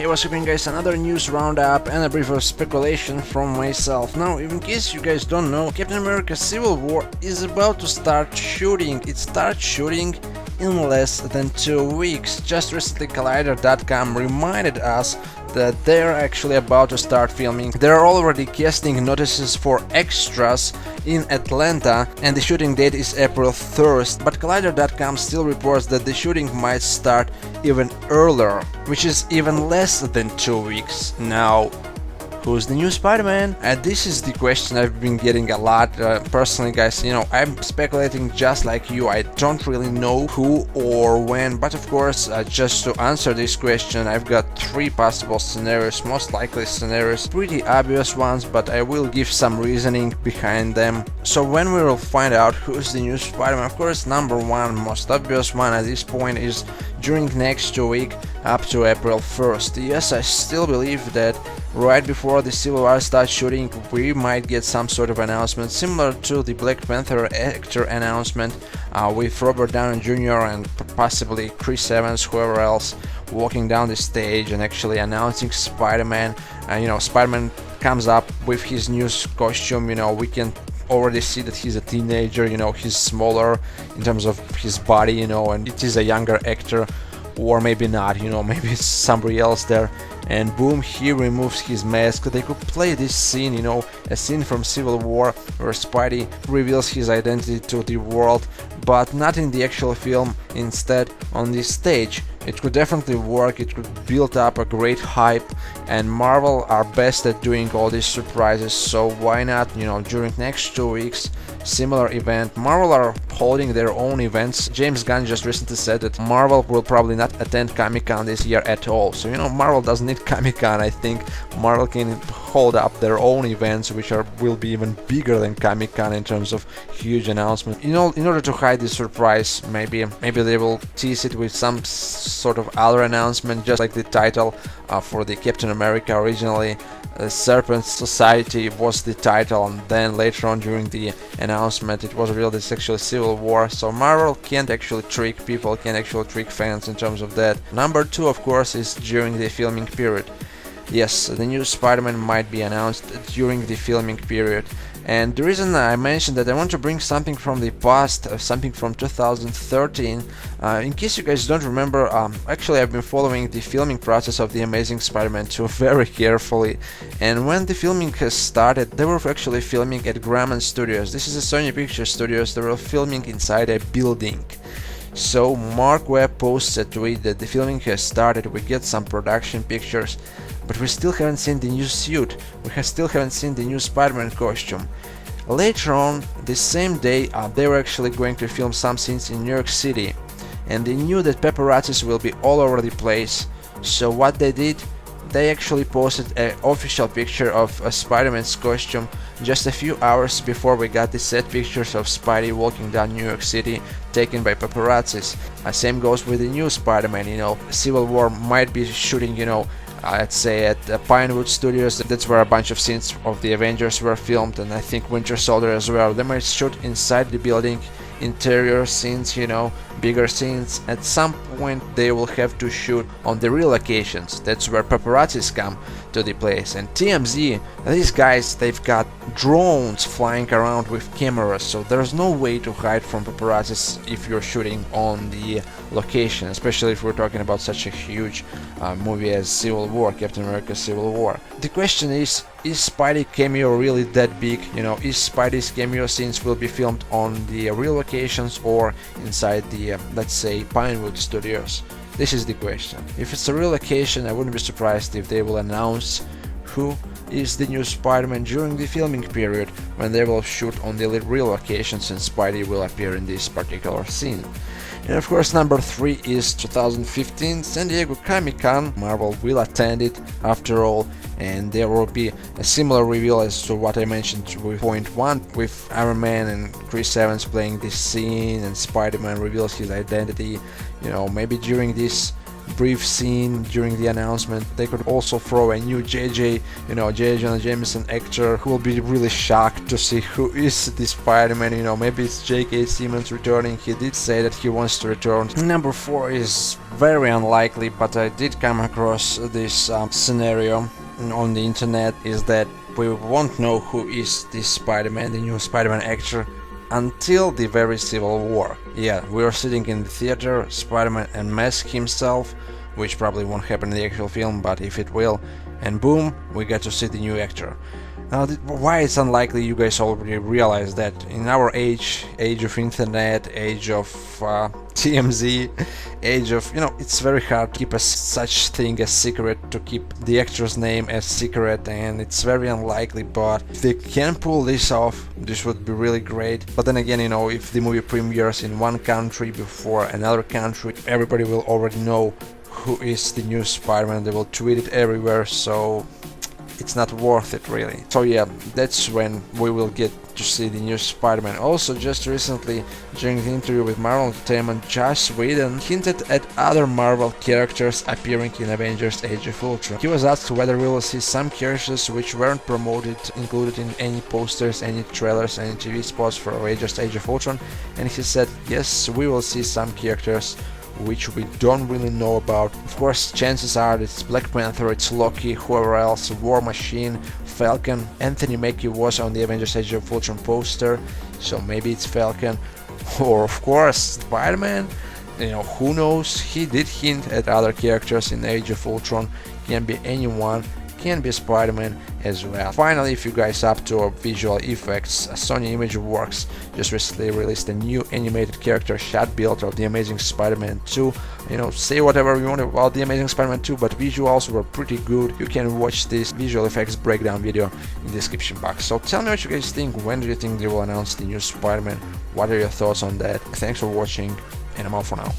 what's happening guys, another news roundup and a brief of speculation from myself. Now, in case you guys don't know, Captain America Civil War is about to start shooting. It starts shooting in less than 2 weeks. Just recently Collider.com reminded us that they're actually about to start filming. There are already casting notices for extras in Atlanta and the shooting date is April 1st, but Collider.com still reports that the shooting might start even earlier, which is even less than 2 weeks. Now, who's the new Spider-Man? This is the question I've been getting a lot. Personally, guys, I'm speculating just like you. I don't really know who or when, but of course, just to answer this question, I've got 3 possible scenarios, most likely scenarios, pretty obvious ones, but I will give some reasoning behind them. So when we will find out who's the new Spider-Man, of course, number 1, most obvious one at this point is during next 2 weeks up to April 1st. Yes, I still believe that right before the Civil War starts shooting, we might get some sort of announcement similar to the Black Panther actor announcement with Robert Downey Jr. and possibly Chris Evans, whoever else, walking down the stage and actually announcing Spider-Man. Spider-Man comes up with his new costume. We can already see that he's a teenager. He's smaller in terms of his body, and it is a younger actor, or maybe not, maybe it's somebody else there, and boom, he removes his mask. They could play this scene, a scene from Civil War where Spidey reveals his identity to the world, but not in the actual film, instead on this stage. It could definitely work, it could build up a great hype, and Marvel are best at doing all these surprises, so why not, during next 2 weeks, similar event. Marvel are holding their own events. James Gunn just recently said that Marvel will probably not attend Comic-Con this year at all, so Marvel doesn't need Comic-Con. I think Marvel can hold up their own events, which will be even bigger than Comic-Con in terms of huge announcements. In order to hide the surprise, maybe they will tease it with some sort of other announcement, just like the title for the Captain America originally. Serpent Society was the title, and then later on during the announcement it was revealed it's actually Civil War. So Marvel can't actually trick people, can't actually trick fans in terms of that. Number 2, of course, is during the filming period. Yes, the new Spider-Man might be announced during the filming period. And the reason I mentioned that, I want to bring something from the past, something from 2013. In case you guys don't remember, actually I've been following the filming process of The Amazing Spider-Man 2 very carefully. And when the filming has started, they were actually filming at Grumman Studios. This is a Sony Pictures Studios. They were filming inside a building. So Mark Webb posts a tweet that the filming has started, we get some production pictures, but we still haven't seen the new suit, we still haven't seen the new Spider-Man costume. Later on, the same day, they were actually going to film some scenes in New York City, and they knew that paparazzis will be all over the place. So what they did, they actually posted an official picture of a Spider-Man's costume just a few hours before we got the set pictures of Spidey walking down New York City taken by paparazzis. Same goes with the new Spider-Man. Civil War might be shooting, let's say at Pinewood Studios. That's where a bunch of scenes of the Avengers were filmed, and I think Winter Soldier as well. They might shoot inside the building, interior scenes, bigger scenes. At some point they will have to shoot on the real locations. That's where paparazzis come to the place. And TMZ, these guys, they've got drones flying around with cameras, so there's no way to hide from paparazzis if you're shooting on the location, especially if we're talking about such a huge movie as Civil War, Captain America Civil War. The question is Spidey cameo really that big? Is Spidey's cameo scenes will be filmed on the real locations or inside the, let's say, Pinewood Studios? This is the question. If it's a real location, I wouldn't be surprised if they will announce who is the new Spider-Man during the filming period, when they will shoot on the real locations and Spidey will appear in this particular scene. And of course, number 3 is 2015 San Diego Comic-Con. Marvel will attend it after all, and there will be a similar reveal as to what I mentioned with point 1, with Iron Man and Chris Evans playing this scene and Spider-Man reveals his identity. Maybe during this brief scene during the announcement. They could also throw a new JJ, J. Jonah Jameson actor, who will be really shocked to see who is the Spider-Man. Maybe it's J.K. Simmons returning. He did say that he wants to return. Number 4 is very unlikely, but I did come across this scenario on the internet, is that we won't know who is this Spider-Man, the new Spider-Man actor, until the very Civil War. Yeah, we are sitting in the theater, Spider-Man unmasks himself, which probably won't happen in the actual film, but if it will, and boom, we get to see the new actor. Now, why it's unlikely, you guys already realize that in our age of internet, age of TMZ, age of, it's very hard to keep such thing as secret, to keep the actor's name as secret, and it's very unlikely, but if they can pull this off, this would be really great. But then again, if the movie premieres in one country before another country, everybody will already know who is the new Spider-Man, they will tweet it everywhere, so it's not worth it really. So yeah, that's when we will get to see the new Spider-Man. Also, just recently, during the interview with Marvel Entertainment, Joss Whedon hinted at other Marvel characters appearing in Avengers Age of Ultron. He was asked whether we will see some characters which weren't included in any posters, any trailers, any TV spots for Avengers Age of Ultron, and he said, yes, we will see some characters which we don't really know about. Of course, chances are that it's Black Panther, it's Loki, whoever else, War Machine, Falcon. Anthony Mackie was on the Avengers Age of Ultron poster, so maybe it's Falcon. Or of course, Spider-Man. Who knows? He did hint at other characters in Age of Ultron. Can be anyone, can be Spider-Man as well. Finally, if you guys up to visual effects, Sony ImageWorks just recently released a new animated character shot build of The Amazing Spider-Man 2. Say whatever you want about The Amazing Spider-Man 2, but visuals were pretty good. You can watch this visual effects breakdown video in the description box. So tell me what you guys think. When do you think they will announce the new Spider-Man? What are your thoughts on that? Thanks for watching, and I'm out for now.